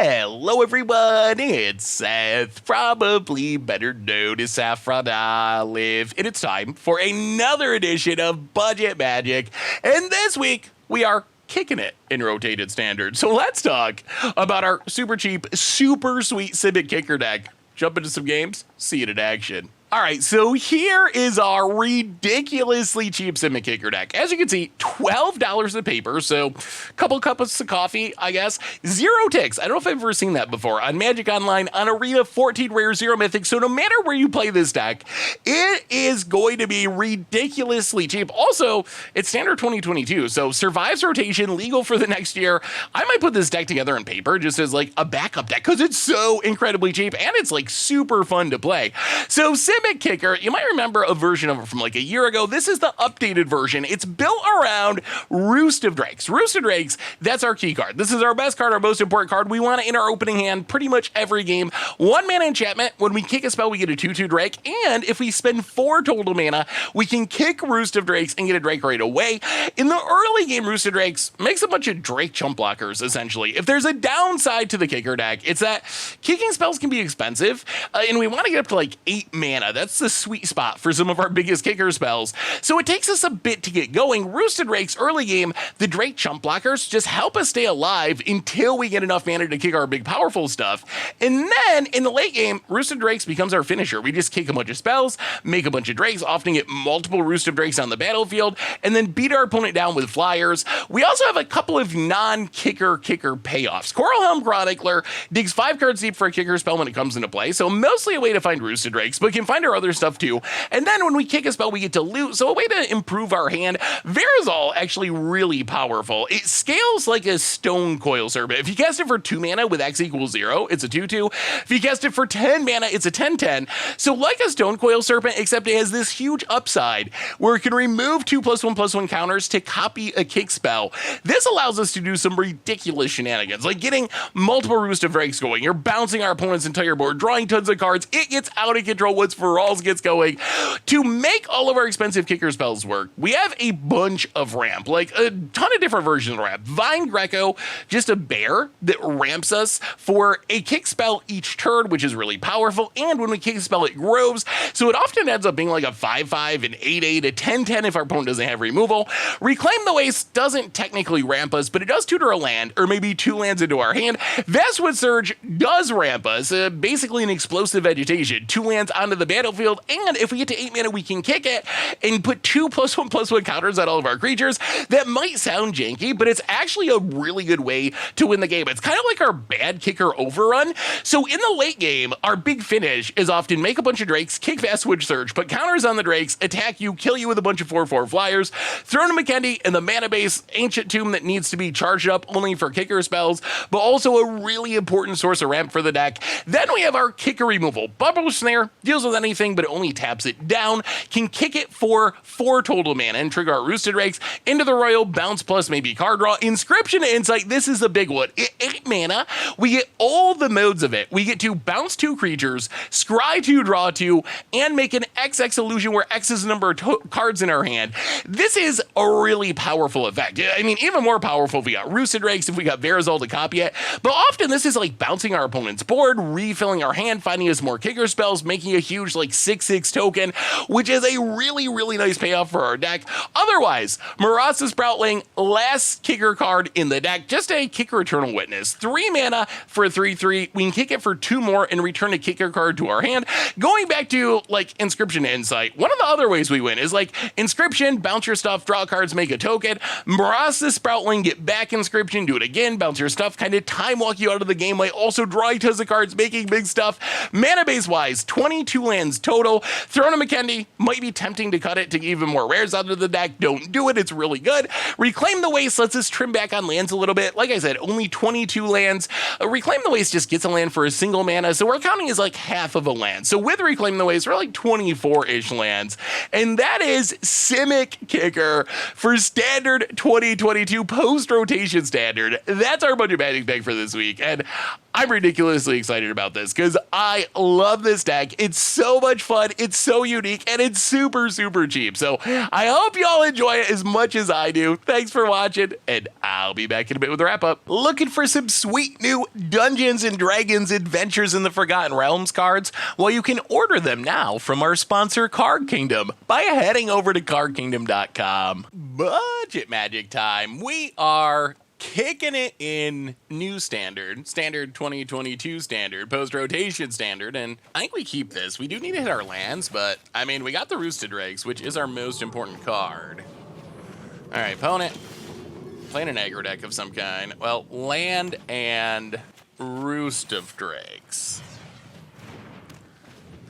Hello everyone, it's Seth, probably better known as Saffron Olive, and it's time for another edition of Budget Magic, and this week we are kicking it in rotated standard. So let's talk about our super cheap, super sweet Simic kicker deck. Jump into some games, see it in action. All right, so here is our ridiculously cheap Simic kicker deck. As you can see, $12 of paper, so a couple cups of coffee, I guess. 0 ticks. I don't know if I've ever seen that before. On Magic Online, on Arena, 14 rare, 0 mythic. So no matter where you play this deck, it is going to be ridiculously cheap. Also, it's standard 2022, so survives rotation, legal for the next year. I might put this deck together in paper just as like a backup deck because it's so incredibly cheap and it's like super fun to play. So Simic Kicker, you might remember a version of it from like a year ago. This is the updated version. It's built around Roost of Drakes. Roost of Drakes, that's our key card. This is our best card, our most important card. We want it in our opening hand pretty much every game. 1 mana enchantment. When we kick a spell, we get a 2/2 Drake. And if we spend 4 total mana, we can kick Roost of Drakes and get a Drake right away. In the early game, Roost of Drakes makes a bunch of Drake chump blockers, essentially. If there's a downside to the kicker deck, it's that kicking spells can be expensive, and we want to get up to like 8 mana. That's the sweet spot for some of our biggest kicker spells. So it takes us a bit to get going. Roosted Drakes early game, the Drake chump blockers just help us stay alive until we get enough mana to kick our big powerful stuff. And then in the late game, Roosted Drakes becomes our finisher. We just kick a bunch of spells, make a bunch of Drakes, often get multiple Roosted Drakes on the battlefield, and then beat our opponent down with flyers. We also have a couple of non-kicker payoffs. Coral Helm Chronicler digs 5 cards deep for a kicker spell when it comes into play, so mostly a way to find Roosted Drakes, but can find our other stuff too. And then when we kick a spell, we get to loot, so a way to improve our hand. Verazal, actually really powerful. It scales like a Stone Coil Serpent. If you cast it for 2 mana with X equals 0, it's a 2/2. If you cast it for 10 mana, it's a 10/10. So like a Stone Coil Serpent, except it has this huge upside where it can remove 2+1/+1 counters to copy a kick spell. This allows us to do some ridiculous shenanigans, like getting multiple Roost of Drakes going. You're bouncing our opponent's entire board, drawing tons of cards. It gets out of control once for all gets going. To make all of our expensive kicker spells work, we have a bunch of ramp, like a ton of different versions of ramp. Vine Greco, just a bear that ramps us for a kick spell each turn, which is really powerful. And when we kick a spell, it grows. So it often ends up being like a 5/5, an 8/8, a 10/10 if our opponent doesn't have removal. Reclaim the Waste doesn't technically ramp us, but it does tutor a land, or maybe 2 lands into our hand. Vastwood Surge does ramp us, basically an explosive vegetation. 2 lands onto the battlefield, and if we get to 8 mana, we can kick it and put 2+1/+1 counters on all of our creatures. That might sound janky, but it's actually a really good way to win the game. It's kind of like our bad kicker overrun. So in the late game, our big finish is often make a bunch of Drakes, kick Vastwood Surge, put counters on the Drakes, attack you, kill you with a bunch of 4/4 flyers, throw to McKendy and the mana base Ancient Tomb that needs to be charged up only for kicker spells, but also a really important source of ramp for the deck. Then we have our kicker removal. Bubble Snare deals with anything, but it only taps it down, can kick it for 4 total mana and trigger our Roosted Drakes into the Royal, bounce plus maybe card draw. Inscription to Insight, this is the big one. 8 mana, we get all the modes of it. We get to bounce 2 creatures, scry 2, draw 2, and make an XX illusion where X is the number of cards in our hand. This is a really powerful effect. I mean, even more powerful if we got Roosted Drakes, if we got Verazal to copy it, but often this is like bouncing our opponent's board, refilling our hand, finding us more kicker spells, making a huge like 6/6 token, which is a really nice payoff for our deck. Otherwise, Marasa Sproutling, last kicker card in the deck, just a kicker Eternal Witness. 3 mana for a 3/3. We can kick it for 2 more and return a kicker card to our hand. Going back to like Inscription to Insight, one of the other ways we win is like Inscription, bounce your stuff, draw cards, make a token. Marasa Sproutling, get back Inscription, do it again, bounce your stuff, kind of time walk you out of the game, like also drawing tons of cards, making big stuff. Mana base wise, 22 lands total. Throne of McKendy might be tempting to cut it to get even more rares out of the deck. Don't do it, it's really good. Reclaim the Waste lets us trim back on lands a little bit. Like I said, only 22 lands. Reclaim the Waste just gets a land for a single mana, so we're counting as like half of a land. So with Reclaim the Waste, we're like 24-ish lands. And that is Simic Kicker for standard 2022 post-rotation standard. That's our Budget Magic deck for this week. And I'm ridiculously excited about this because I love this deck. It's so much fun, it's so unique, and it's super, super cheap. So I hope y'all enjoy it as much as I do. Thanks for watching, and I'll be back in a bit with a wrap-up. Looking for some sweet new Dungeons & Dragons Adventures in the Forgotten Realms cards? Well, you can order them now from our sponsor, Card Kingdom, by heading over to cardkingdom.com. Budget magic time. We are kicking it in new standard 2022 standard, post-rotation standard, and I think we keep this. We do need to hit our lands, but I mean, we got the Roosted Drakes, which is our most important card. All right, opponent, playing an aggro deck of some kind. Well, land and Roost of Drakes.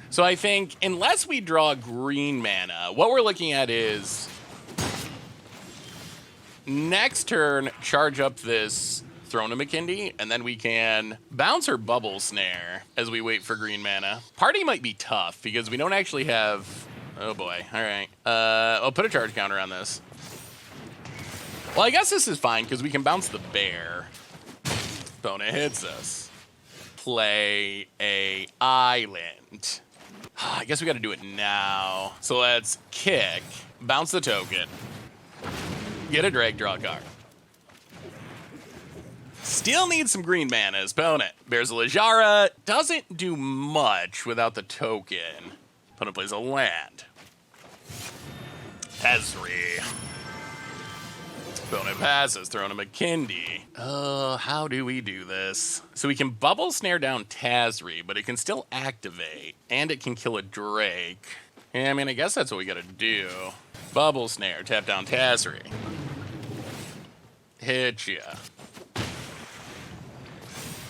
So I think unless we draw green mana, what we're looking at is next turn, charge up this Throne of McKindy, and then we can bounce or Bubble Snare as we wait for green mana. Party might be tough because we don't actually have... Oh boy, all right. I'll put a charge counter on this. Well, I guess this is fine because we can bounce the bear. Opponent hits us. Play a island. I guess we got to do it now. So let's kick, bounce the token, get a drag, draw a card. Still need some green mana as opponent. Bears a Lajara, doesn't do much without the token. Opponent plays a land. Ezri. Opponent passes, Throne of McKindy. How do we do this? So we can Bubble Snare down Tazri, but it can still activate, and it can kill a Drake. Yeah, I mean, I guess that's what we gotta do. Bubble Snare, tap down Tazri. Hit ya.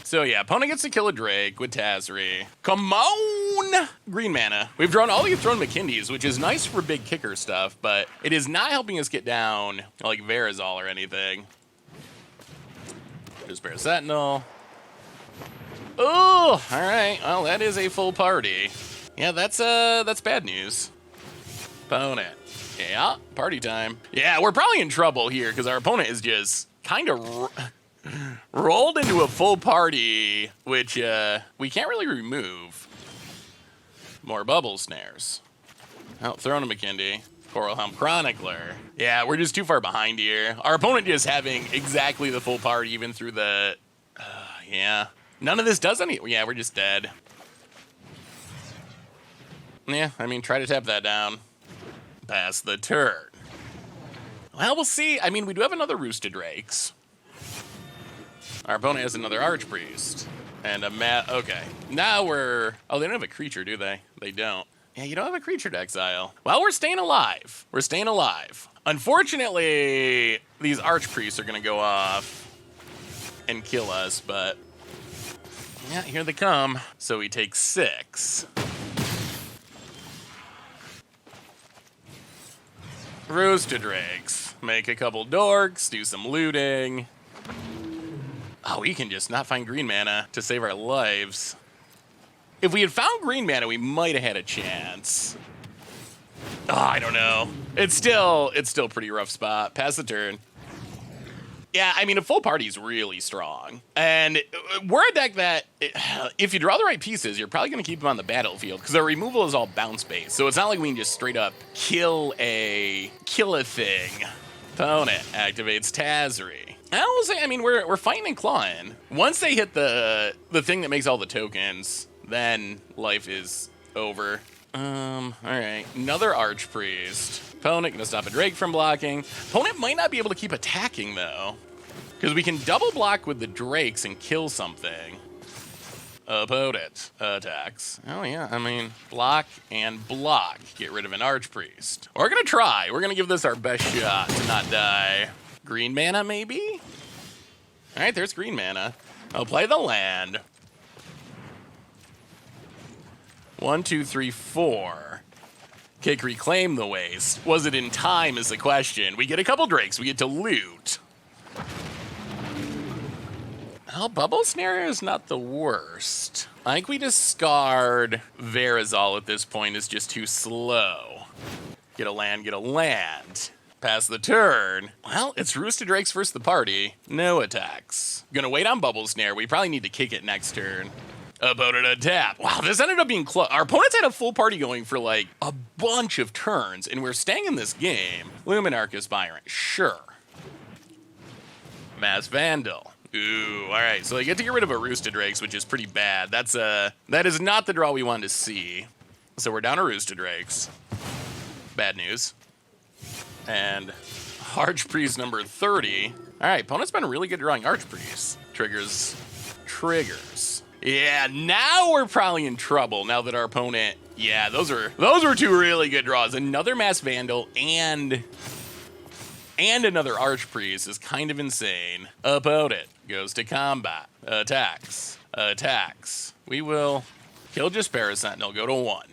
So yeah, opponent gets to kill a Drake with Tazri. Come on! Green mana. We've drawn all these Throne McKindies, which is nice for big kicker stuff, but it is not helping us get down like Verazal or anything. Just Bear Sentinel. Oh, all right. Well, that is a full party. Yeah, that's bad news. Opponent. Yeah, party time. Yeah, we're probably in trouble here because our opponent is just kind of rolled into a full party, which we can't really remove. More Bubble Snares. Oh, Throne of McKindy. Coral Helm Chronicler. Yeah, we're just too far behind here. Our opponent just having exactly the full party even through the... yeah. None of this does any... Yeah, we're just dead. Yeah, I mean, try to tap that down. Pass the turn. Well, we'll see. I mean, we do have another Roosted Drakes. Our opponent has another Archpriest. And a okay. Now we're... Oh, they don't have a creature, do they? They don't. Yeah, you don't have a creature to exile. Well, we're staying alive. We're staying alive. Unfortunately, these Archpriests are going to go off and kill us, but... yeah, here they come. So we take 6. Roosted Drakes. Make a couple dorks, do some looting. Oh, we can just not find green mana to save our lives. If we had found green mana, we might have had a chance. Oh, I don't know. It's still pretty rough spot. Pass the turn. Yeah, I mean, a full party is really strong. And we're a deck that, if you draw the right pieces, you're probably going to keep them on the battlefield because our removal is all bounce-based. So it's not like we can just straight up kill a thing. Opponent activates Tazri. I will say, I mean, we're fighting and clawing. Once they hit the thing that makes all the tokens, then life is over. All right, another Archpriest. Opponent gonna stop a Drake from blocking. Opponent might not be able to keep attacking though, because we can double block with the Drakes and kill something. Opponent attacks. Oh yeah, I mean, block and block. Get rid of an Archpriest. We're gonna try. We're gonna give this our best shot to not die. Green mana, maybe? All right, there's green mana. I'll play the land. 1, 2, 3, 4. Kick Reclaim the Waste. Was it in time is the question. We get a couple Drakes. We get to loot. Well, Bubble Snare is not the worst. I think we discard Verazal at this point. Is just too slow. Get a land, get a land. Pass the turn. Well, it's Roosted Drakes versus the party. No attacks. Gonna wait on Bubble Snare. We probably need to kick it next turn. Opponent a tap. Wow, this ended up being close. Our opponents had a full party going for like a bunch of turns, and we're staying in this game. Luminarchus Byron, sure. Mass Vandal. Ooh, all right. So they get to get rid of a Roosted Drakes, which is pretty bad. That is not the draw we wanted to see. So we're down to Roosted Drakes. Bad news. And Archpriest number 30. All right, opponent's been really good drawing Archpriest. Triggers. Yeah, now we're probably in trouble now that our opponent, yeah, those were two really good draws. Another Mass Vandal and another Archpriest is kind of insane. Opponent goes to combat. Attacks. We will kill Jaspera Sentinel, go to 1.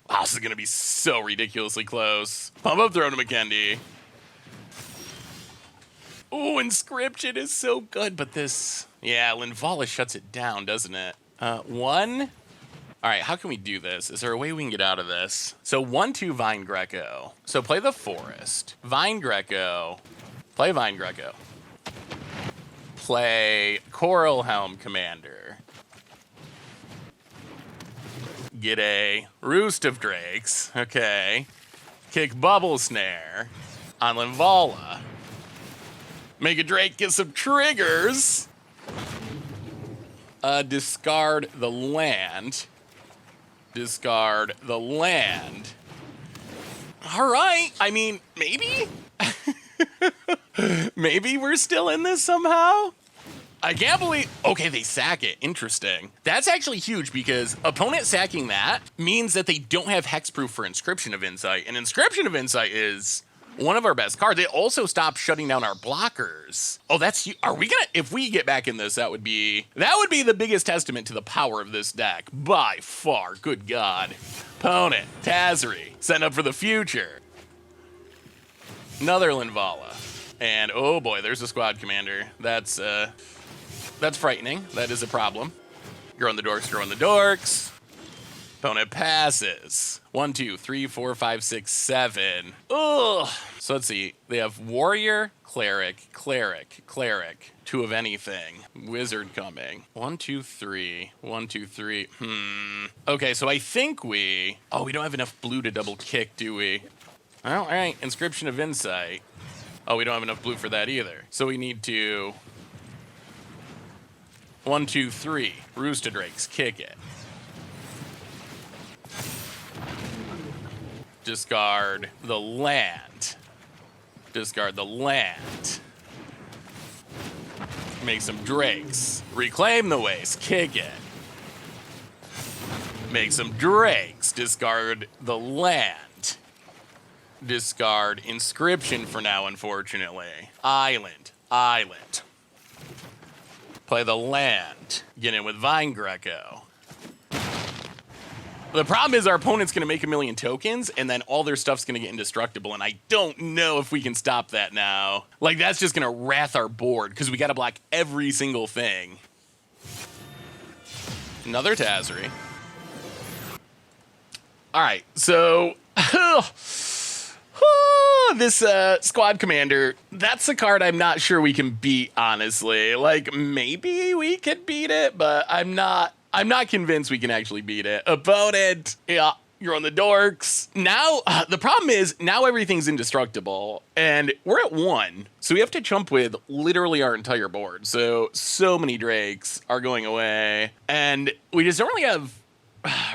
Wow, this is going to be so ridiculously close. Pump up throw to McKendy. Ooh, Inscription is so good, but this... Yeah, Linvala shuts it down, doesn't it? 1. All right, how can we do this? Is there a way we can get out of this? So 1-2 Vine Greco. So play the Forest. Vine Greco. Play Vine Greco. Play Coral Helm Commander. Get a Roost of Drakes. Okay. Kick Bubble Snare on Linvala. Make a Drake get some triggers. Discard the land. All right. I mean, maybe? Maybe we're still in this somehow? I can't believe... Okay, they sack it. Interesting. That's actually huge because opponent sacking that means that they don't have hexproof for Inscription of Insight. And Inscription of Insight is one of our best cards. It also stops shutting down our blockers. Oh, that's... Are we gonna... If we get back in this, that would be the biggest testament to the power of this deck. By far. Good God. Opponent. Tazri. Setting up for the future. Another Linvala. And, oh boy, there's a squad commander. That's frightening. That is a problem. Growing the dorks. Opponent passes. 1, 2, 3, 4, 5, 6, 7. Ugh. So let's see. They have Warrior, Cleric. 2 of anything. Wizard coming. 1, 2, 3. 1, 2, 3. Okay, so I think we... Oh, we don't have enough blue to double kick, do we? Well, all right. Inscription of Insight. Oh, we don't have enough blue for that either. So we need to... 1, 2, 3. Roosted Drakes. Kick it. Discard the land. Make some Drakes. Reclaim the waste. Kick it. Make some Drakes. Discard the land. Discard Inscription for now, unfortunately. Island. Play the land. Get in with Vine Greco. The problem is our opponent's going to make a million tokens, and then all their stuff's going to get indestructible, and I don't know if we can stop that now. Like, that's just going to wrath our board, because we got to block every single thing. Another Tazri. All right, so... this squad commander, that's a card I'm not sure we can beat, honestly. Like, maybe we could beat it, but I'm not convinced we can actually beat it. Opponent, yeah, you're on the dorks. Now, the problem is, now everything's indestructible, and we're at 1, so we have to chump with literally our entire board. So many Drakes are going away, and we just don't really have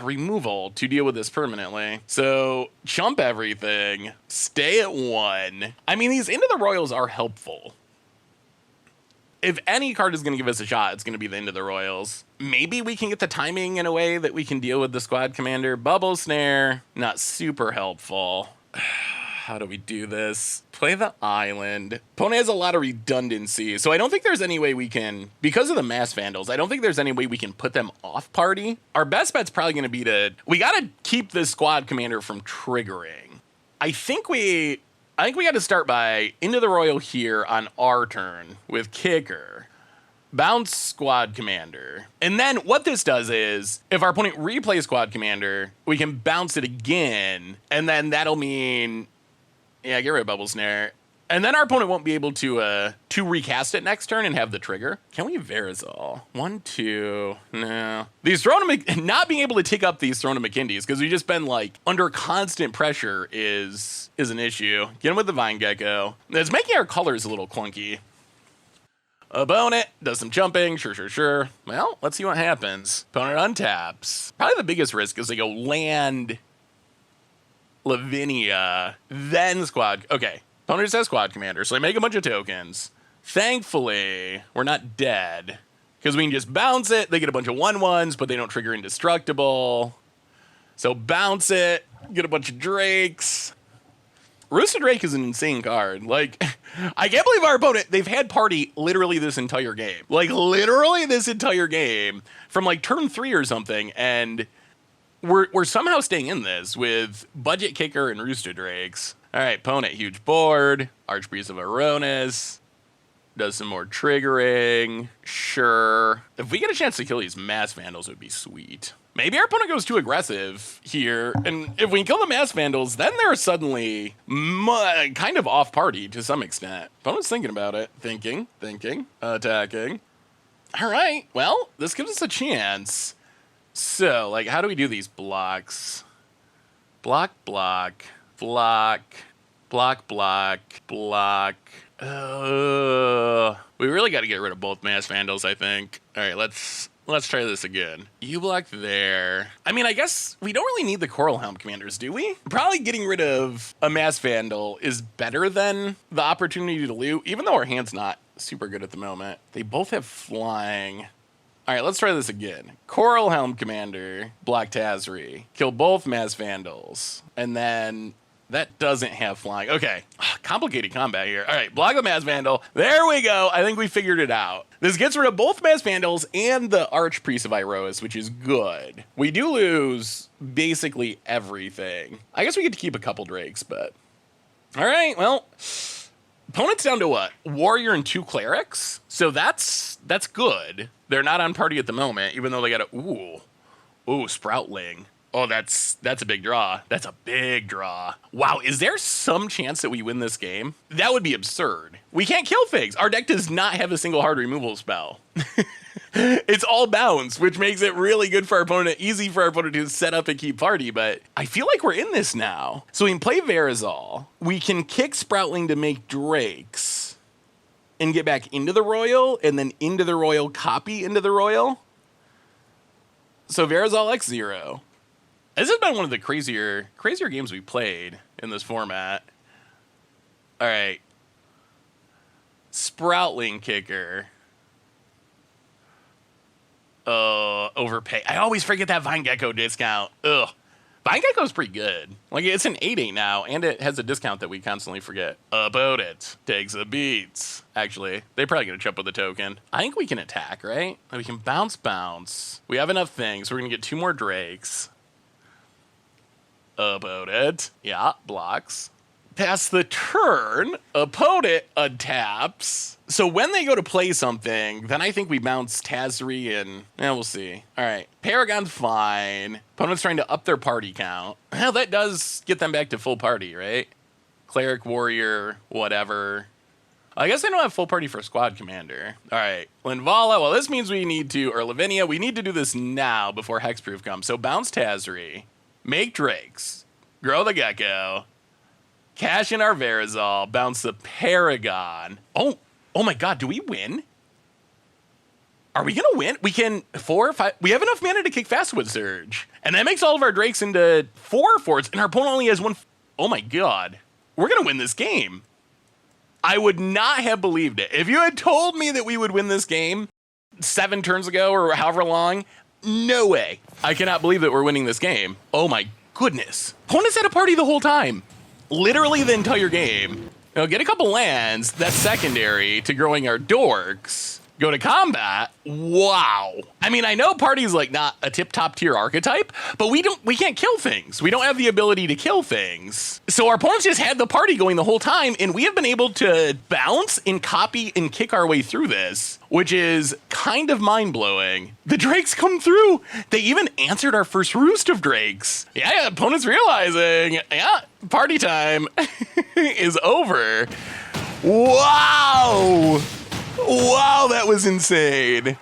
removal to deal with this permanently. So chump everything, stay at 1. I mean, these Into the Royals are helpful. If any card is going to give us a shot, it's going to be the Into the Royals. Maybe we can get the timing in a way that we can deal with the squad commander. Bubble Snare, not super helpful. How do we do this? Play the island. Opponent has a lot of redundancy, so I don't think there's any way we can, because of the Mass Vandals, I don't think there's any way we can put them off party. Our best bet's probably going to be we got to keep this squad commander from triggering. I think we got to start by Into the Royal here on our turn with kicker. Bounce squad commander. And then what this does is, if our opponent replays squad commander, we can bounce it again, and then that'll mean Yeah, get rid of Bubble Snare. And then our opponent won't be able to recast it next turn and have the trigger. Can we Verazol? 1, 2, no. These not being able to take up these Throne of McKindeys, because we've just been like under constant pressure is an issue. Get him with the Vine Gecko. It's making our colors a little clunky. Opponent does some jumping, sure. Well, let's see what happens. Opponent untaps. Probably the biggest risk is they go land Lavinia, then squad. Okay. Opponent just has squad commander, so they make a bunch of tokens. Thankfully, we're not dead, because we can just bounce it. They get a bunch of 1/1s, but they don't trigger indestructible. So bounce it, get a bunch of Drakes. Rooster Drake is an insane card. Like, I can't believe our opponent, they've had party literally this entire game. Like, literally this entire game from like turn 3 or something, and we're somehow staying in this with Budget Kicker and Rooster Drakes. All right, opponent, huge board. Archpriest of Aronis. Does some more triggering. Sure. If we get a chance to kill these Mass Vandals, it would be sweet. Maybe our opponent goes too aggressive here. And if we kill the Mass Vandals, then they're suddenly kind of off party to some extent. Opponent's thinking about it. Thinking. Attacking. All right. Well, this gives us a chance. So, like, how do we do these blocks? Block. We really got to get rid of both Mass Vandals, I think. All right, let's try this again. You block there. I mean, I guess we don't really need the Coral Helm commanders, do we? Probably getting rid of a Mass Vandal is better than the opportunity to loot, even though our hand's not super good at the moment. They both have flying. All right, let's try this again. Coral Helm commander, block Tazri. Kill both Mass Vandals. And then that doesn't have flying. Okay, complicated combat here. All right, block the Mass Vandal. There we go. I think we figured it out. This gets rid of both Mass Vandals and the Archpriest of Iroas, which is good. We do lose basically everything. I guess we get to keep a couple Drakes, but... All right, well... Opponent's down to what? Warrior and 2 Clerics? So that's good. They're not on party at the moment, even though they got a... Ooh, Sproutling. Oh, that's a big draw. That's a big draw. Wow, is there some chance that we win this game? That would be absurd. We can't kill things. Our deck does not have a single hard removal spell. It's all bounce, which makes it really good for our opponent, easy for our opponent to set up and keep party, but I feel like we're in this now. So we can play Verazol. We can kick Sproutling to make Drakes and get back into the Royal, and then into the Royal, copy into the Royal. So Verazol X0. This has been one of the crazier games we played in this format. All right. Sproutling kicker. Overpay. I always forget that Vine Gecko discount. Ugh. Vine Gecko's pretty good. Like, it's an 8/8 now, and it has a discount that we constantly forget. About it. Takes the beats. Actually, they probably gonna jump with the token. I think we can attack, right? We can bounce. We have enough things. We're gonna get 2 more Drakes. About it. Yeah, blocks. Pass the turn. Opponent untaps. So when they go to play something, then I think we bounce Tazri and... we'll see. All right. Paragon's fine. Opponent's trying to up their party count. Well, that does get them back to full party, right? Cleric, Warrior, whatever. I guess I don't have full party for Squad Commander. All right. Linvala, well, this means we need to... Or Lavinia, we need to do this now before Hexproof comes. So bounce Tazri. Make Drakes. Grow the Gecko. Cash in our Verazol. Bounce the Paragon. Oh my god, do we win? Are we gonna win? We can 4 or 5. We have enough mana to kick Fastwood Surge. And that makes all of our Drakes into 4/4s, and our opponent only has 1. Oh my god. We're gonna win this game. I would not have believed it. If you had told me that we would win this game 7 turns ago or however long, no way. I cannot believe that we're winning this game. Oh my goodness. Opponent's at a party the whole time. Literally the entire game. Get a couple lands. That's secondary to growing our dorks. Go to combat. Wow. I mean, I know Party's like not a top tier archetype, but we can't kill things. We don't have the ability to kill things. So our opponents just had the party going the whole time, and we have been able to bounce and copy and kick our way through this, which is kind of mind-blowing. The Drakes come through. They even answered our first roost of Drakes. Yeah, opponents realizing, yeah, party time is over. Wow. Wow, that was insane.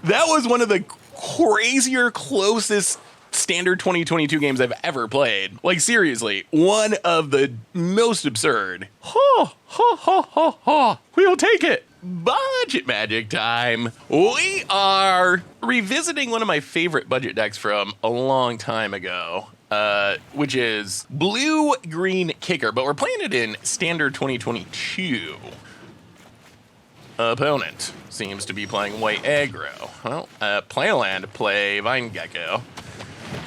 That was one of the crazier, closest standard 2022 games I've ever played. Like, seriously, one of the most absurd. Ha, ha, ha, ha, ha. We'll take it. Budget magic time. We are revisiting one of my favorite budget decks from a long time ago. Which is blue-green kicker, but we're playing it in standard 2022. Opponent seems to be playing white aggro. Well, play a land, play Vine Gecko.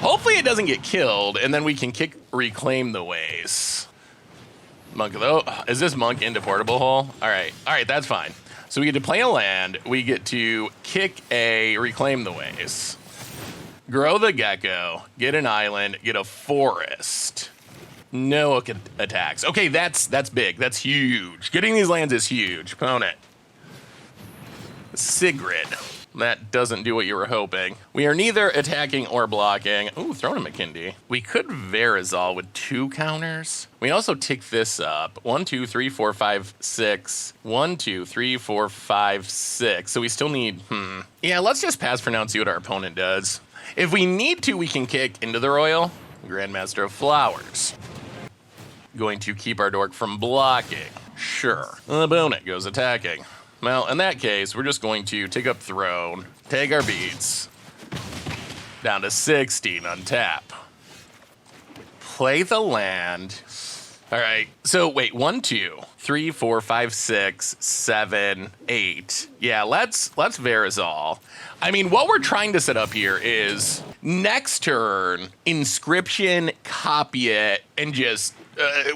Hopefully it doesn't get killed, and then we can reclaim the ways. Monk, though, is this Monk into Portable Hole? All right, that's fine. So we get to play a land, we get to kick a reclaim the ways. Grow the Gecko, get an island, get a forest. No attacks. Okay, that's big, that's huge. Getting these lands is huge. Opponent. Sigrid. That doesn't do what you were hoping. We are neither attacking or blocking. Ooh, throwing a McKindy. We could Verizal with 2 counters. We also tick this up. 1, 2, 3, 4, 5, 6. 1, 2, 3, 4, 5, 6. So we still need, Yeah, let's just pass for now and see what our opponent does. If we need to, we can kick into the Royal. Grandmaster of Flowers. Going to keep our dork from blocking. Sure. The opponent goes attacking. Well, in that case, we're just going to take up Throne, take our beats, down to 16, untap. Play the land. All right, so wait, 1, 2, 3, 4, 5, 6, 7, 8. Yeah, let's Verizal. I mean, what we're trying to set up here is next turn, Inscription, copy it, and just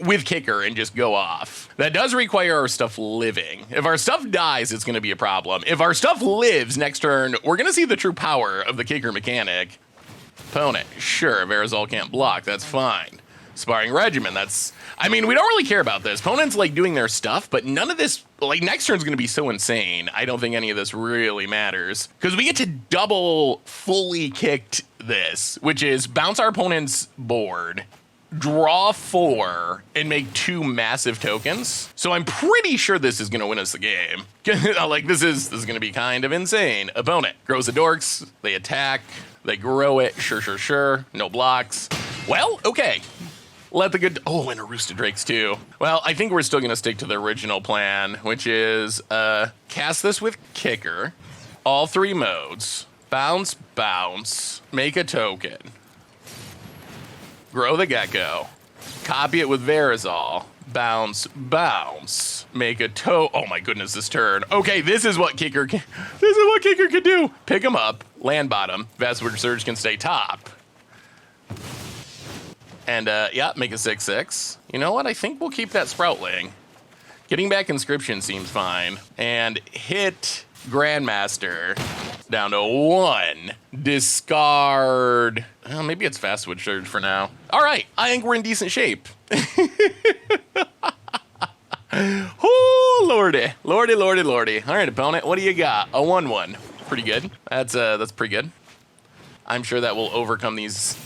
with kicker and just go off. That does require our stuff living. If our stuff dies, it's going to be a problem. If our stuff lives next turn, we're going to see the true power of the kicker mechanic. Opponent, sure, Verizal can't block, that's fine. Sparring Regiment, that's... I mean, we don't really care about this. Opponents like doing their stuff, but none of this... Like, next turn's going to be so insane, I don't think any of this really matters. Because we get to double fully kicked this, which is bounce our opponent's board, draw 4, and make 2 massive tokens. So I'm pretty sure this is going to win us the game. Like, this is going to be kind of insane. Opponent grows the dorks, they attack, they grow it, sure, no blocks. Well, okay. Let the good... Oh, and a Roosted Drakes, too. Well, I think we're still going to stick to the original plan, which is cast this with kicker, all 3 modes, bounce, make a token, grow the Gecko, copy it with Verizal, bounce, make a oh my goodness, this turn. Okay, this is what kicker can do. Pick him up, land bottom, Vesper Surge can stay top. And, yeah, make a 6/6. You know what? I think we'll keep that Sproutling. Getting back Inscription seems fine. And hit Grandmaster down to 1. Discard. Well, maybe it's Fast Switch Surge for now. All right. I think we're in decent shape. Oh, lordy. Lordy. All right, opponent. What do you got? A 1/1. Pretty good. That's pretty good. I'm sure that will overcome these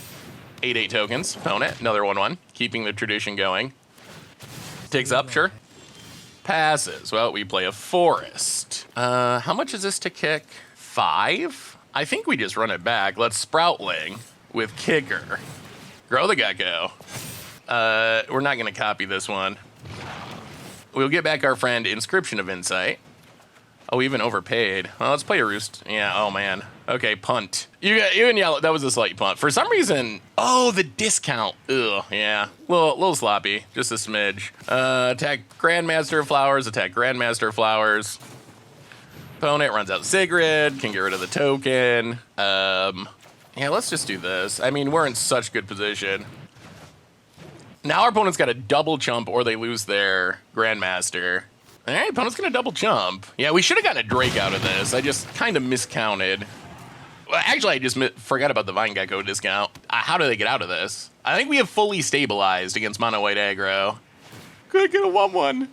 8/8 tokens. Opponent, another 1/1, keeping the tradition going. Takes up, sure. Passes. Well, we play a forest. How much is this to kick? 5? I think we just run it back. Let's Sproutling with kicker. Grow the Gecko. We're not going to copy this one. We'll get back our friend Inscription of Insight. Oh, we even overpaid. Well, let's play a Roost. Yeah, oh man. Okay, punt. You and Yellow, that was a slight punt. For some reason, oh, the discount. Ugh, yeah. Little sloppy, just a smidge. Attack Grandmaster of Flowers, attack Grandmaster of Flowers. Opponent runs out Sigrid, can get rid of the token. Yeah, let's just do this. I mean, we're in such good position. Now our opponent's got a double chump or they lose their Grandmaster. All right, opponent's gonna double jump. Yeah, we should have gotten a Drake out of this. I just kind of miscounted. Well, actually, I just forgot about the Vine Gecko discount. How do they get out of this? I think we have fully stabilized against mono white aggro. Could get a 1/1.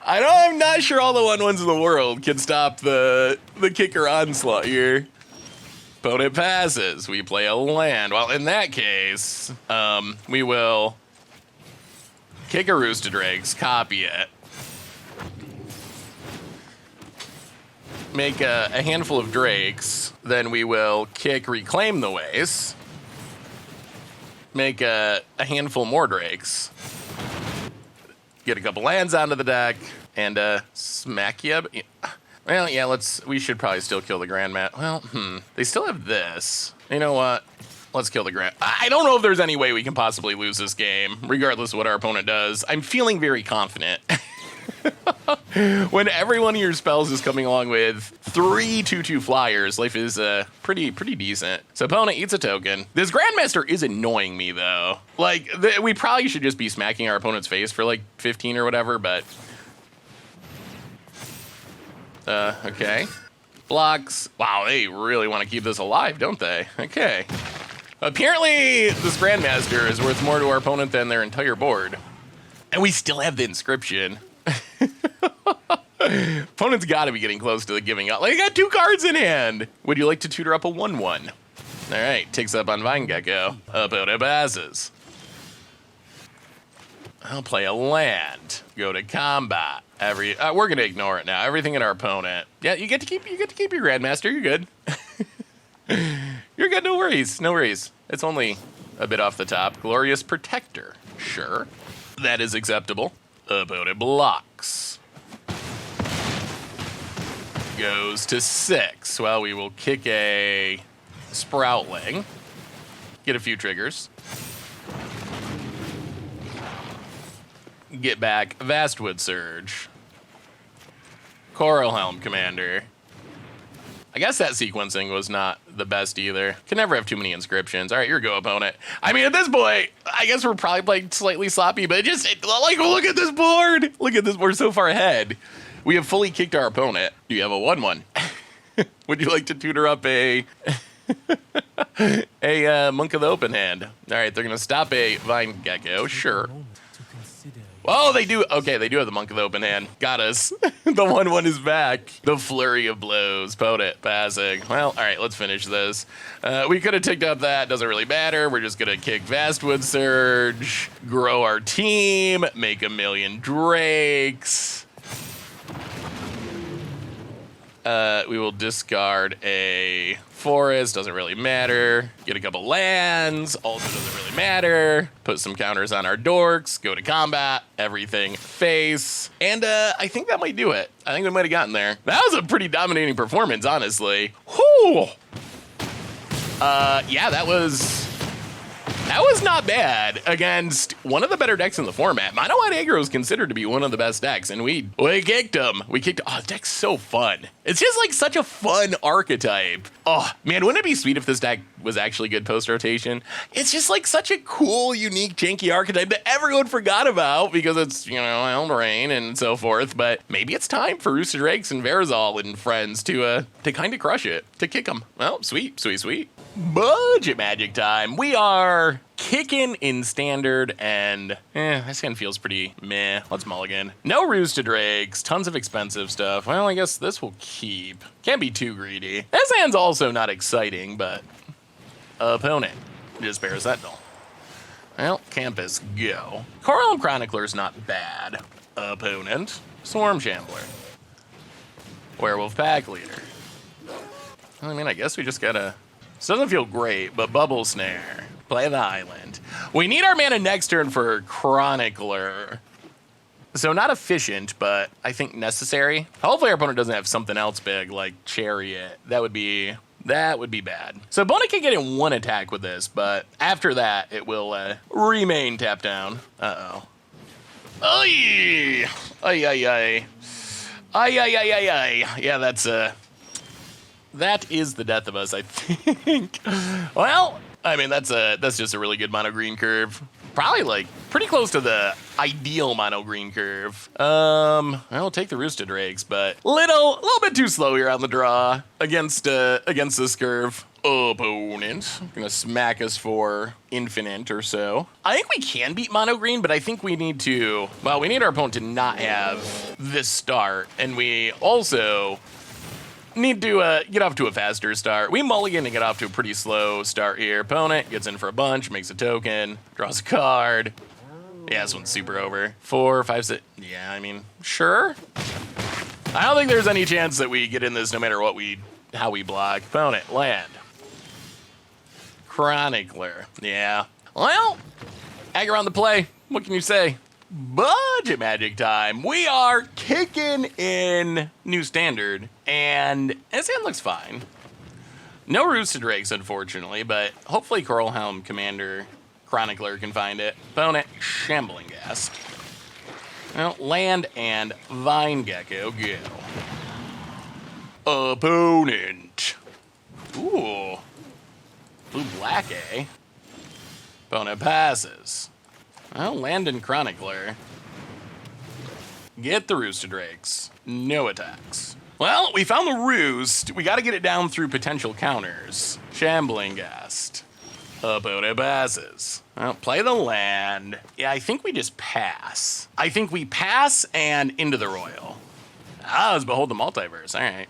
I'm not sure all the 1/1s in the world can stop the kicker onslaught here. Opponent passes. We play a land. Well, in that case, we will kick a Rooster Drakes, copy it, make a handful of Drakes, then we will kick Reclaim the Waste, make a handful more Drakes, get a couple lands onto the deck, and smack you up. Well, yeah, we should probably still kill the Grandmat. Well, they still have this. You know what? Let's kill the Grand. I don't know if there's any way we can possibly lose this game, regardless of what our opponent does. I'm feeling very confident. When every one of your spells is coming along with 3 2/2 flyers, life is pretty decent. So opponent eats a token. This Grandmaster is annoying me, though. Like, we probably should just be smacking our opponent's face for like 15 or whatever, but... okay. Blocks. Wow, they really want to keep this alive, don't they? Okay. Apparently, this Grandmaster is worth more to our opponent than their entire board. And we still have the inscription. Opponent's got to be getting close to the giving up. Like, I got 2 cards in hand. Would you like to tutor up a 1/1? All right, takes up on Vine Gecko. Opponent passes. I'll play a land. Go to combat. We're gonna ignore it now. Everything in our opponent. Yeah, you get to keep your Grandmaster. You're good. You're good. No worries. No worries. It's only a bit off the top. Glorious Protector. Sure, that is acceptable. Opponent blocks. Goes to 6. Well, we will kick a Sproutling. Get a few triggers. Get back Vastwood Surge. Coral Helm Commander. I guess that sequencing was not the best either. Can never have too many inscriptions. All right, your go, opponent. I mean, at this point, I guess we're probably playing slightly sloppy, but look at this board. Look at this. We're so far ahead. We have fully kicked our opponent. Do you have a 1/1? Would you like to tutor up a Monk of the Open Hand? All right, they're going to stop a Vine Gecko. Sure. Oh, they do. Okay, they do have the Monk of the Open Hand. Got us. The 1/1 is back. The Flurry of Blows. Opponent passing. Well, all right, let's finish this. We could have ticked up that. Doesn't really matter. We're just going to kick Vastwood Surge, grow our team, make a million Drakes. We will discard a forest, doesn't really matter. Get a couple lands, also doesn't really matter. Put some counters on our dorks, go to combat, everything face. And I think that might do it. I think we might have gotten there. That was a pretty dominating performance, honestly. Whew! Yeah, that was not bad against one of the better decks in the format. Mono White Aggro is considered to be one of the best decks, and we kicked him. Oh, the deck's so fun. It's just like such a fun archetype. Oh, man, wouldn't it be sweet if this deck was actually good post-rotation? It's just like such a cool, unique, janky archetype that everyone forgot about because it's, Eldraine and so forth, but maybe it's time for Rooster Drakes and Verazal and friends to kind of crush it, to kick them. Well, sweet. Budget Magic time. We are kicking in standard, and this hand feels pretty meh. Let's mulligan. No Rooster Drakes, tons of expensive stuff. Well, I guess this will keep. Can't be too greedy. This hand's also not exciting, but opponent, just Bear Sentinel. Well, Campus, go. Coral Chronicler's not bad. Opponent, Swarm Shambler. Werewolf Pack Leader. I mean, I guess we just gotta... This doesn't feel great, but Bubble Snare. Play the island. We need our mana next turn for Chronicler. So not efficient, but I think necessary. Hopefully our opponent doesn't have something else big like Chariot. That would be bad. So opponent can get in 1 attack with this, but after that it will remain tapped down. Uh-oh. Ay! Ay. Yeah, that is the death of us, I think. Well, I mean, that's just a really good mono green curve. Probably like pretty close to the ideal mono green curve. I'll take the Roosted Drakes, but little bit too slow here on the draw against this curve. Opponent gonna smack us for infinite or so. I think we can beat mono green, but I think we need to. Well, we need our opponent to not have this start, and we also need to get off to a faster start. We mulligan to get off to a pretty slow start here. Opponent gets in for a bunch, makes a token, draws a card. Yeah, this one's super over. 4, 5, 6. Yeah, I mean, sure. I don't think there's any chance that we get in this no matter how we block. Opponent, land. Chronicler. Yeah. Well, Agger on the play. What can you say? Budget Magic time. We are kicking in New Standard, and this hand looks fine. No Roosted Drakes, unfortunately, but hopefully Coralhelm Commander Chronicler can find it. Opponent, Shambling Ghast. Well, land and Vine Gecko go. Opponent. Ooh. Blue-black, eh? Opponent passes. Well, land and Chronicler. Get the Roosted Drakes. No attacks. Well, we found the Roost. We got to get it down through potential counters. Shambling Ghast. Opponent passes. Well, play the land. Yeah, I think we just pass. I think we pass and into the Royal. Ah, let's behold the multiverse. All right.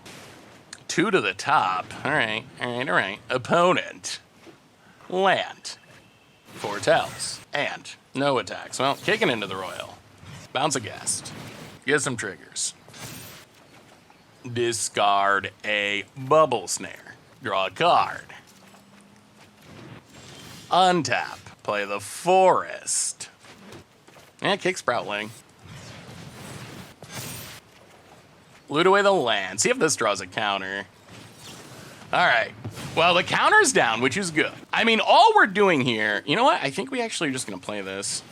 2 to the top. All right. Opponent. Land. Foretells. And no attacks. Well, kicking into the Royal. Bounce a Ghast. Get some triggers. Discard a Bubble Snare. Draw a card. Untap. Play the Forest. And kick Sproutling. Loot away the land. See if this draws a counter. All right. Well, the counter's down, which is good. I mean, all we're doing here, you know what? I think we actually are just going to play this.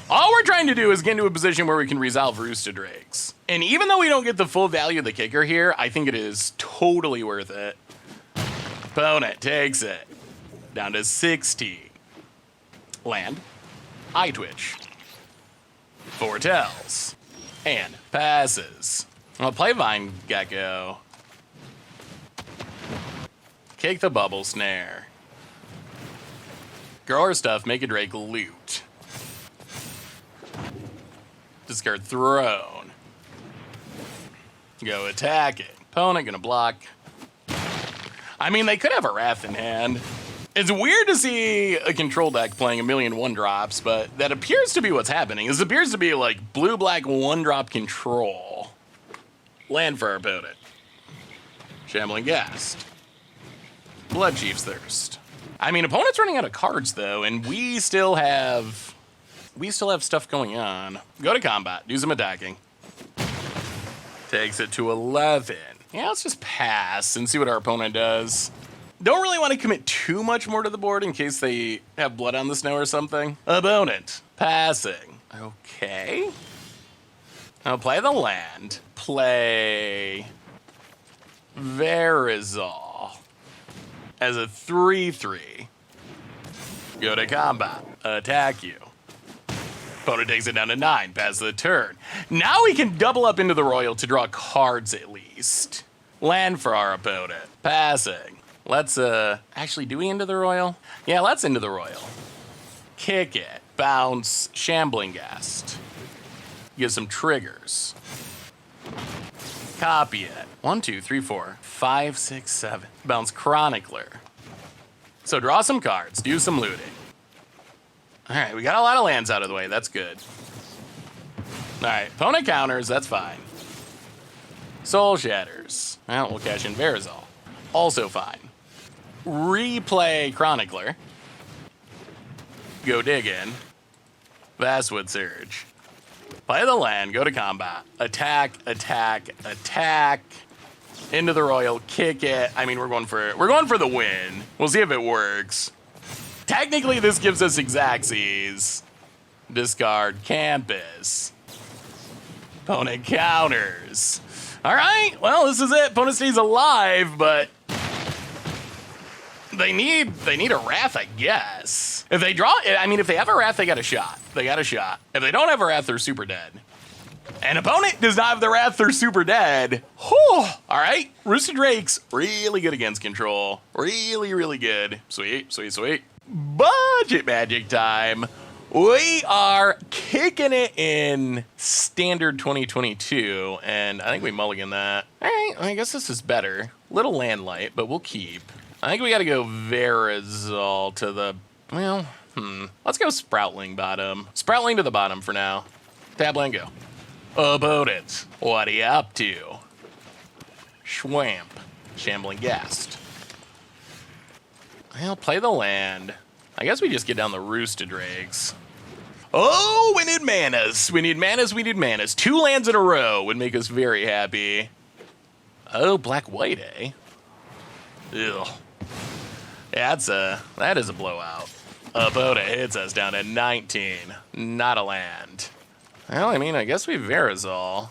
All we're trying to do is get into a position where we can resolve Roosted Drakes. And even though we don't get the full value of the kicker here, I think it is totally worth it. Opponent takes it. Down to 60. Land. Eye Twitch. Foretells. And passes. I'll play Vine Gecko. Kick the Bubble Snare. Grow our stuff, make a Drake loot. Discard Throne. Go attack it. Opponent gonna block. I mean, they could have a Wrath in hand. It's weird to see a control deck playing a million 1-drops, but that appears to be what's happening. This appears to be like blue-black 1-drop control. Land for our opponent. Shambling Ghast. Bloodchief's Thirst. I mean, opponent's running out of cards, though, and we still have stuff going on. Go to combat. Do some attacking. Takes it to 11. Yeah, let's just pass and see what our opponent does. Don't really want to commit too much more to the board in case they have blood on the snow or something. Opponent. Passing. Okay. I'll play the land. Play Verizal as a 3/3. Go to combat. Attack you. Opponent takes it down to 9. Pass the turn. Now we can double up into the Royal to draw cards at least. Land for our opponent. Passing. Let's, actually, do we into the Royal? Yeah, let's into the Royal. Kick it. Bounce. Shambling Ghast. Give some triggers. Copy it. 1, 2, 3, 4, 5, 6, 7. Bounce Chronicler. So draw some cards. Do some looting. All right, we got a lot of lands out of the way. That's good. All right, opponent counters. That's fine. Soul Shatters. Well, we'll cash in Verizal. Also fine. Replay Chronicler. Go dig in. Vastwood Surge. Play the land, go to combat. Attack, attack, attack. Into the Royal, kick it. I mean, we're going for the win. We'll see if it works. Technically, this gives us Xaxes. Discard Campus. Opponent counters. All right, well, this is it. Opponent stays alive, but they need a Wrath, I guess. If they draw, I mean, if they have a Wrath, they got a shot. They got a shot. If they don't have a Wrath, they're super dead. An opponent does not have the Wrath, they're super dead. Whew. All right, Roosted Drakes, really good against control. Really, really good. Sweet, sweet, sweet. Budget Magic time. We are kicking it in Standard 2022, and I think we mulligan that. All right, I guess this is better. Little land light, but we'll keep. I think we got to go Verazol to the, well, let's go Sproutling bottom. Sproutling to the bottom for now. Tab land, go. About it. What are you up to? Schwamp. Shambling Ghast. Well, play the land. I guess we just get down the Roosted Drakes. Oh, we need manas. We need manas, we need manas. 2 lands in a row would make us very happy. Oh, black-white, eh? Ugh. Yeah, that is a blowout. About it hits us down to 19. Not a land. Well, I mean, I guess we Verazol.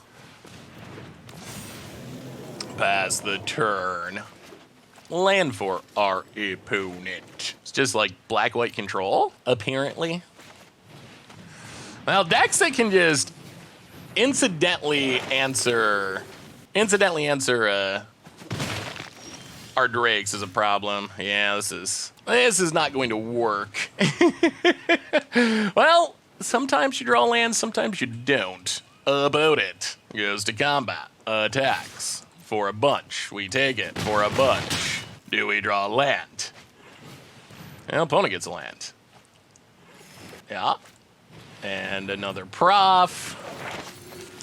Pass the turn. Land for our opponent. It's just like black-white control, apparently. Well, decks that can just incidentally answer our Drakes is a problem. Yeah, this is not going to work. Well, sometimes you draw lands, sometimes you don't. About it. Goes to combat. Attacks. For a bunch. We take it. For a bunch. Do we draw a land? Well, opponent gets a land. Yeah. And another prof.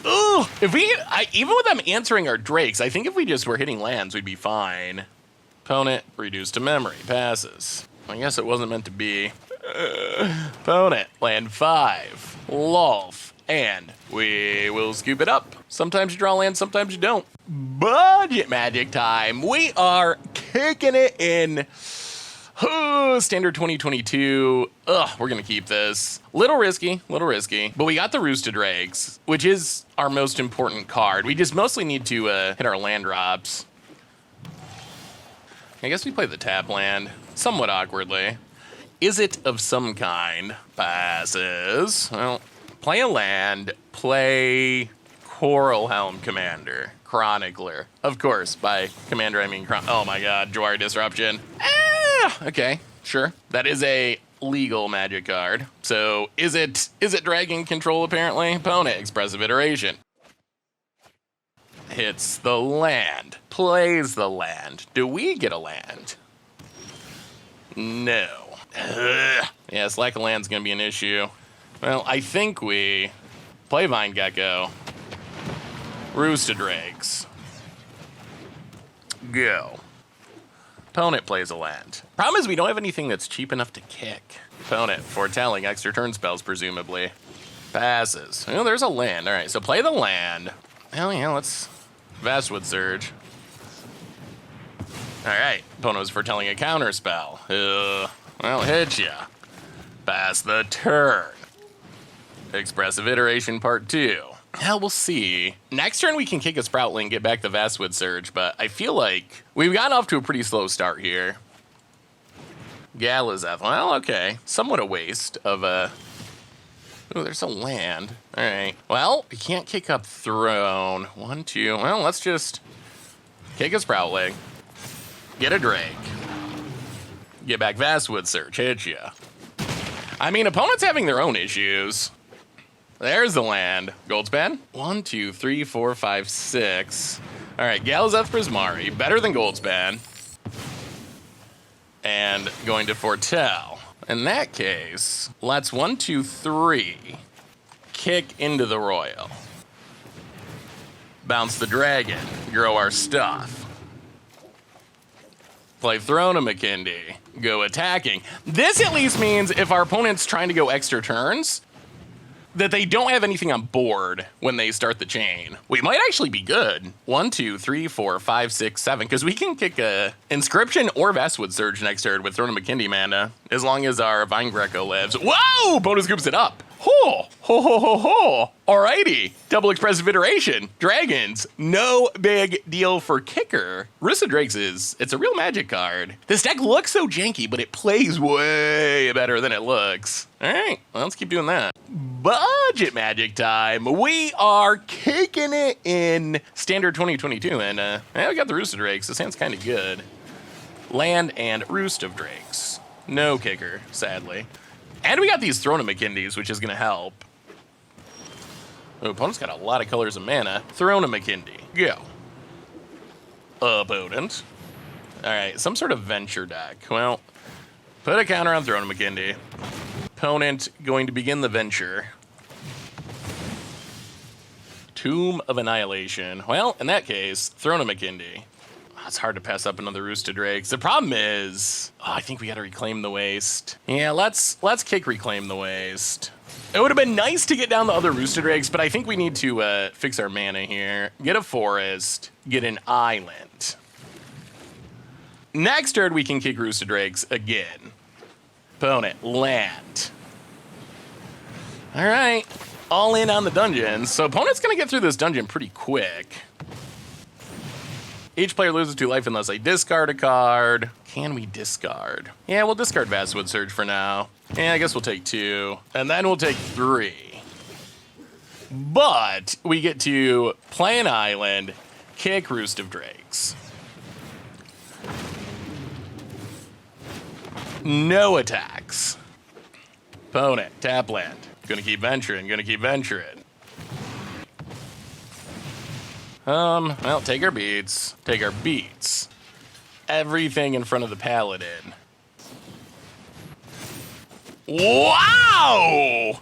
Ooh, even with them answering our Drakes, I think if we just were hitting lands, we'd be fine. Opponent, reduced to memory, passes. I guess it wasn't meant to be. Opponent, land 5, Lolf, and we will scoop it up. Sometimes you draw land, sometimes you don't. Budget Magic time. We are kicking it in. Standard 2022. Ugh, we're gonna keep this. Little risky, but we got the Roosted Drakes, which is our most important card. We just mostly need to hit our land drops. I guess we play the tap land, somewhat awkwardly. Is it of some kind? Passes. Well, play a land, play Coral Helm Commander. Chronicler. Of course, by Commander I mean oh my god, Jwari Disruption. Okay, sure. That is a legal Magic card. So is it Dragon Control apparently? Opponent, Expressive Iteration. Hits the land. Plays the land. Do we get a land? No. Ugh. Yes, lack of land's gonna be an issue. Well, I think we play Vine Gecko. Roosted Drakes. Go. Opponent plays a land. Problem is we don't have anything that's cheap enough to kick. Opponent, foretelling extra turn spells, presumably. Passes. Oh, there's a land. All right, so play the land. Hell yeah, let's Vastwood Surge. All right, opponent was foretelling a counter spell. Well, hit ya. Pass the turn. Expressive Iteration Part 2. Hell, we'll see. Next turn we can kick a Sproutling, get back the Vastwood Surge, but I feel like we've gotten off to a pretty slow start here. Galazeth, well, okay. Somewhat a waste of a... Oh, there's a land. All right. Well, we can't kick up Throne. 1, 2. Well, let's just kick a Sproutling. Get a Drake. Get back Vastwood Surge. Hit ya. I mean, opponents having their own issues. There's the land. Goldspan. 1, 2, 3, 4, 5, 6. All right, Galazeth Prismari. Better than Goldspan. And going to Foretell. In that case, let's 1, 2, 3. Kick into the Royal. Bounce the Dragon. Grow our stuff. Play Throne of McKindy. Go attacking. This at least means if our opponent's trying to go extra turns, that they don't have anything on board when they start the chain. We might actually be good. 1, 2, 3, 4, 5, 6, 7, because we can kick a Inscription or Vastwood Surge next turn with Throne of McKindy mana, as long as our Vine Greco lives. Whoa! Bonus scoops it up. Ho, ho, ho, ho, ho. Alrighty. Double expressive iteration. Dragons. No big deal for kicker. Roost of Drakes it's a real magic card. This deck looks so janky, but it plays way better than it looks. All right, well, let's keep doing that. Budget magic time. We are kicking it in standard 2022, and yeah, we got the Roost of Drakes. This hand's kind of good. Land and Roost of Drakes. No kicker, sadly. And we got these Throne of McKindeys, which is going to help. Oh, opponent's got a lot of colors of mana. Throne of McKindy. Go. Opponent. All right, some sort of venture deck. Well, put a counter on Throne of McKindy. Opponent going to begin the venture. Tomb of Annihilation. Well, in that case, Throne of McKindy. It's hard to pass up another Roost of Drakes. The problem is, I think we got to Reclaim the Waste. Yeah, let's kick Reclaim the Waste. It would have been nice to get down the other Roost of Drakes, but I think we need to fix our mana here. Get a forest, get an island. Next turn, we can kick Roost of Drakes again. Opponent, land. All right, all in on the dungeons. So opponent's going to get through this dungeon pretty quick. Each player loses 2 life unless I discard a card. Can we discard? Yeah, we'll discard Vastwood Surge for now. Yeah, I guess we'll take 2. And then we'll take 3. But we get to play an island, kick Roost of Drakes. No attacks. Opponent, tap land. Gonna keep venturing, gonna keep venturing. Well, take our beats. Take our beats. Everything in front of the paladin. Wow!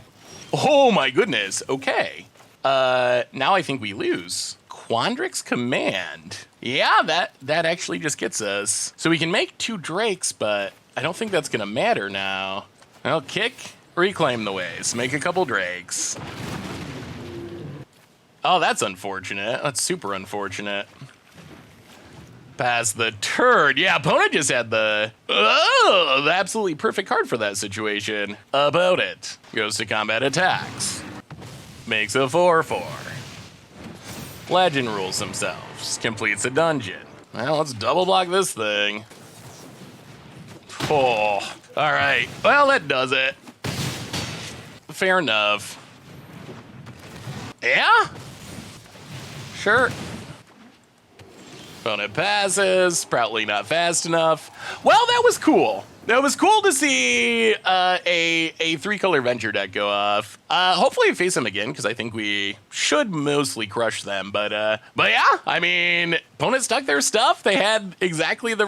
Oh my goodness. Okay. Now I think we lose. Quandrix Command. Yeah, that actually just gets us. So we can make 2 Drakes, but I don't think that's gonna matter now. Well, kick, Reclaim the Waste. Make a couple Drakes. Oh, that's unfortunate. That's super unfortunate. Pass the turn. Yeah, opponent just had the absolutely perfect card for that situation. Opponent goes to combat attacks. Makes a 4/4. Legend rules themselves. Completes a dungeon. Well, let's double block this thing. Oh, all right. Well, that does it. Fair enough. Yeah? Sure. Opponent passes, probably not fast enough. Well, that was cool. That was cool to see a 3-color venture deck go off. Hopefully we face them again, because I think we should mostly crush them. But yeah, I mean, opponent stuck their stuff. They had exactly the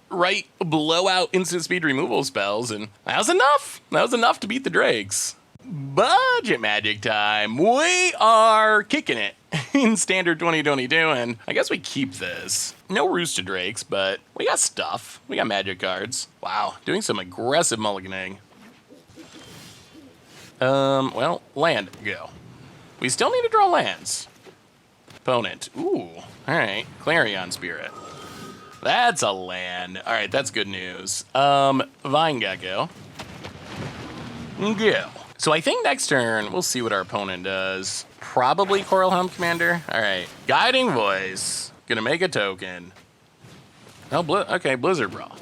right blowout instant speed removal spells, and that was enough. That was enough to beat the Drakes. Budget magic time. We are kicking it in standard 2022, and I guess we keep this. No Roost of Drakes, but we got stuff. We got magic cards. Wow, doing some aggressive mulliganing. Well, land, go. We still need to draw lands. Opponent, ooh, all right, Clarion Spirit. That's a land. All right, that's good news. Vine Gecko. Go. So I think next turn, we'll see what our opponent does. Probably Coral Helm Commander. All right, Guiding Voice. Gonna make a token. Oh, okay, Blizzard Brawl.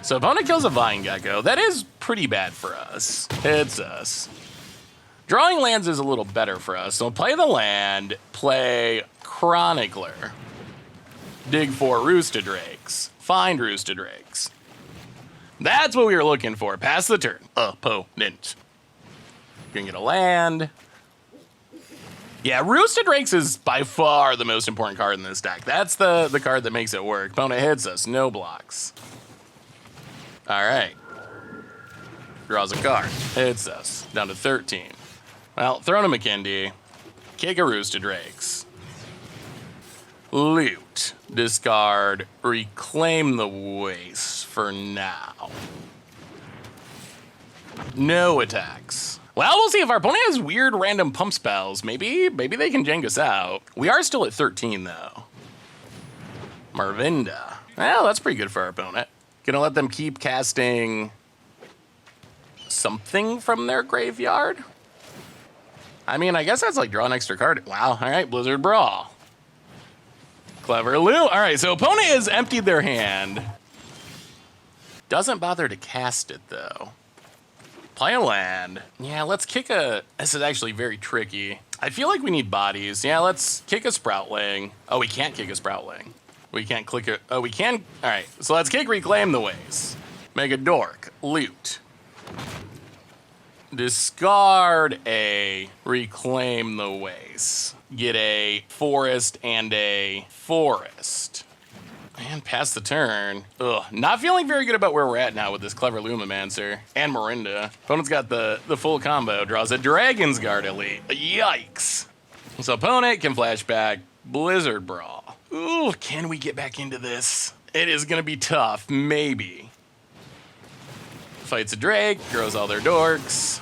So opponent kills a Vine Gecko. That is pretty bad for us. Hits us. Drawing lands is a little better for us. So play the land, play Chronicler. Dig for Roost of Drakes. Find Roost of Drakes. That's what we were looking for. Pass the turn. Opponent. Gonna get a land. Yeah, Roost of Drakes is by far the most important card in this deck. That's the card that makes it work. Opponent hits us, no blocks. All right. Draws a card, hits us, down to 13. Well, Throne of McKindy, kick a Roost of Drakes. Loot, discard, Reclaim the Waste for now. No attacks. Well, we'll see if our opponent has weird random pump spells. Maybe they can jank us out. We are still at 13, though. Marvinda. Well, that's pretty good for our opponent. Gonna let them keep casting something from their graveyard. I mean, I guess that's like draw an extra card. Wow, all right, Blizzard Brawl. Clever Lou. All right, so opponent has emptied their hand. Doesn't bother to cast it, though. Play a land. Yeah, let's kick a... This is actually very tricky. I feel like we need bodies. Yeah, let's kick a Sproutling. Oh, we can't kick a Sproutling. We can't click it. Oh, we can. All right, so let's kick Reclaim the Ways. Make a dork. Loot. Discard a Reclaim the Ways. Get a forest and a forest. And pass the turn. Ugh, not feeling very good about where we're at now with this Clever Lumimancer and Morinda. Opponent's got the full combo. Draws a Dragon's Guard Elite. Yikes. So opponent can flashback Blizzard Brawl. Ooh, can we get back into this? It is gonna be tough, maybe. Fights a Drake, grows all their dorks.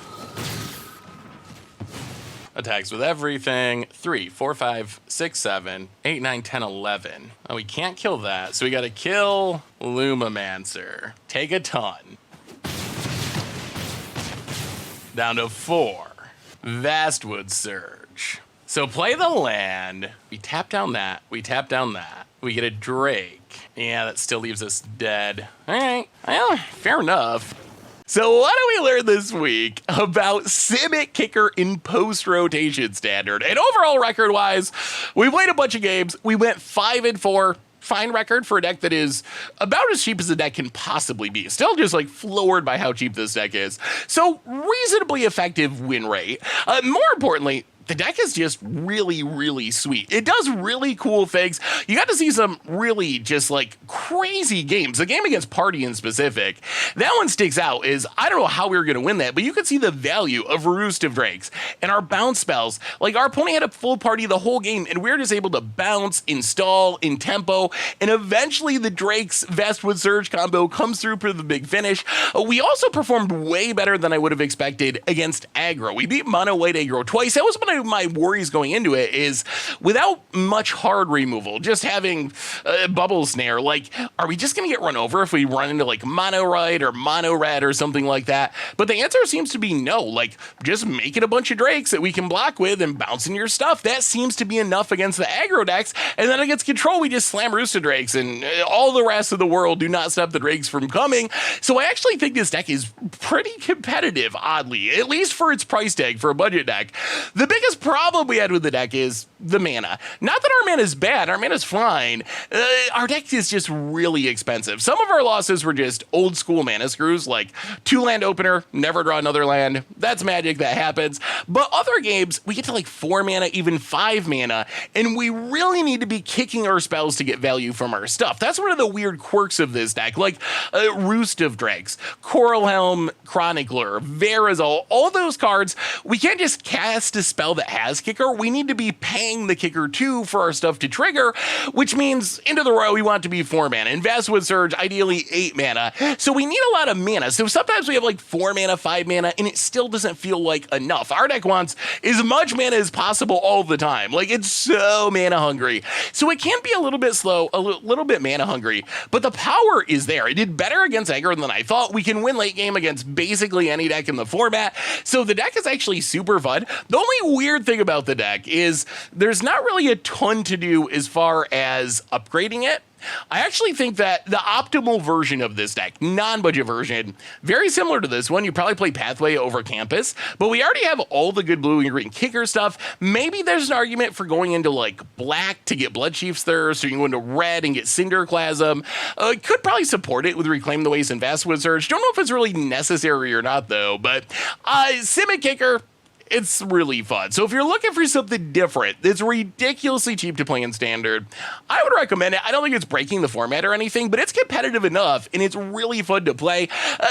Attacks with everything. 3, 4, 5, 6, 7, 8, 9, 10, 11. Oh, we can't kill that, so we gotta kill Lumimancer. Take a ton. Down to 4. Vastwood Surge. So play the land. We tap down that. We tap down that. We get a Drake. Yeah, that still leaves us dead. All right, well, fair enough. So what do we learn this week about Simic Kicker in post-rotation standard? And overall record-wise, we played a bunch of games. We went 5-4. Fine record for a deck that is about as cheap as a deck can possibly be. Still just like floored by how cheap this deck is. So reasonably effective win rate. More importantly, the deck is just really, really sweet. It does really cool things. You got to see some really just like crazy games. The game against Party in specific, that one sticks out. Is I don't know how we were going to win that, but you could see the value of Roost of Drakes and our bounce spells. Like our opponent had a full party the whole game, and we were just able to bounce, install in tempo, and eventually the Drake's Vastwood Surge combo comes through for the big finish. We also performed way better than I would have expected against aggro. We beat mono white aggro twice. That was one of my worries going into it, is without much hard removal, just having bubble snare, like, are we just gonna get run over if we run into like mono white or mono red or something like that? But the answer seems to be no. Like, just make it a bunch of Drakes that we can block with and bounce in your stuff. That seems to be enough against the aggro decks, and then against control we just slam Roosted Drakes, and all the rest of the world do not stop the Drakes from coming. So I actually think this deck is pretty competitive, oddly, at least for its price tag for a budget deck. The biggest problem we had with the deck is the mana. Not that our mana is bad, our mana is fine. Our deck is just really expensive. Some of our losses were just old school mana screws, like 2 land opener, never draw another land. That's magic, that happens. But other games, we get to like 4 mana, even 5 mana, and we really need to be kicking our spells to get value from our stuff. That's one of the weird quirks of this deck, like Roost of Drakes, Coral Helm, Chronicler, Verazol, all those cards, we can't just cast a spell that has kicker. We need to be paying the kicker too for our stuff to trigger, which means into the row we want to be 4 mana. In Vastwood Surge, ideally 8 mana. So we need a lot of mana. So sometimes we have like 4 mana, 5 mana, and it still doesn't feel like enough. Our deck wants as much mana as possible all the time. Like, it's so mana hungry. So it can be a little bit slow, a little bit mana hungry, but the power is there. It did better against aggro than I thought. We can win late game against basically any deck in the format. So the deck is actually super fun. The only weird thing about the deck is there's not really a ton to do as far as upgrading it. I actually think that the optimal version of this deck, non-budget version, very similar to this one, you probably play Pathway over Campus, but we already have all the good blue and green kicker stuff. Maybe there's an argument for going into like black to get Bloodchief's Thirst, or you can go into red and get Cinderclasm. Could probably support it with Reclaim the Waste and Vastwood Surge. Don't know if it's really necessary or not though, but Simic Kicker, it's really fun. So if you're looking for something different that's ridiculously cheap to play in Standard, I would recommend it. I don't think it's breaking the format or anything, but it's competitive enough, and it's really fun to play.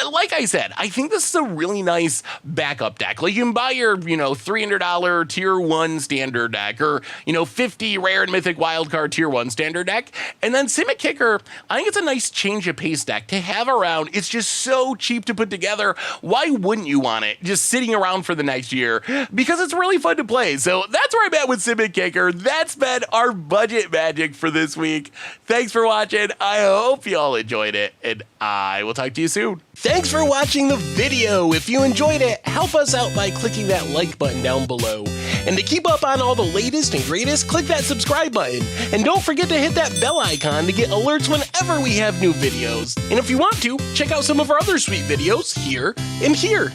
Like I said, I think this is a really nice backup deck. Like, you can buy your, $300 tier 1 Standard deck, or, 50 rare and mythic wildcard tier 1 Standard deck, and then Simic Kicker, I think it's a nice change of pace deck to have around. It's just so cheap to put together. Why wouldn't you want it just sitting around for the next year? because it's really fun to play. So that's where I'm at with Simic Kicker. That's been our budget magic for this week. Thanks for watching. I hope you all enjoyed it, and I will talk to you soon. Thanks for watching the video. If you enjoyed it, help us out by clicking that like button down below. And to keep up on all the latest and greatest, click that subscribe button. And don't forget to hit that bell icon to get alerts whenever we have new videos. And if you want to, check out some of our other sweet videos here and here.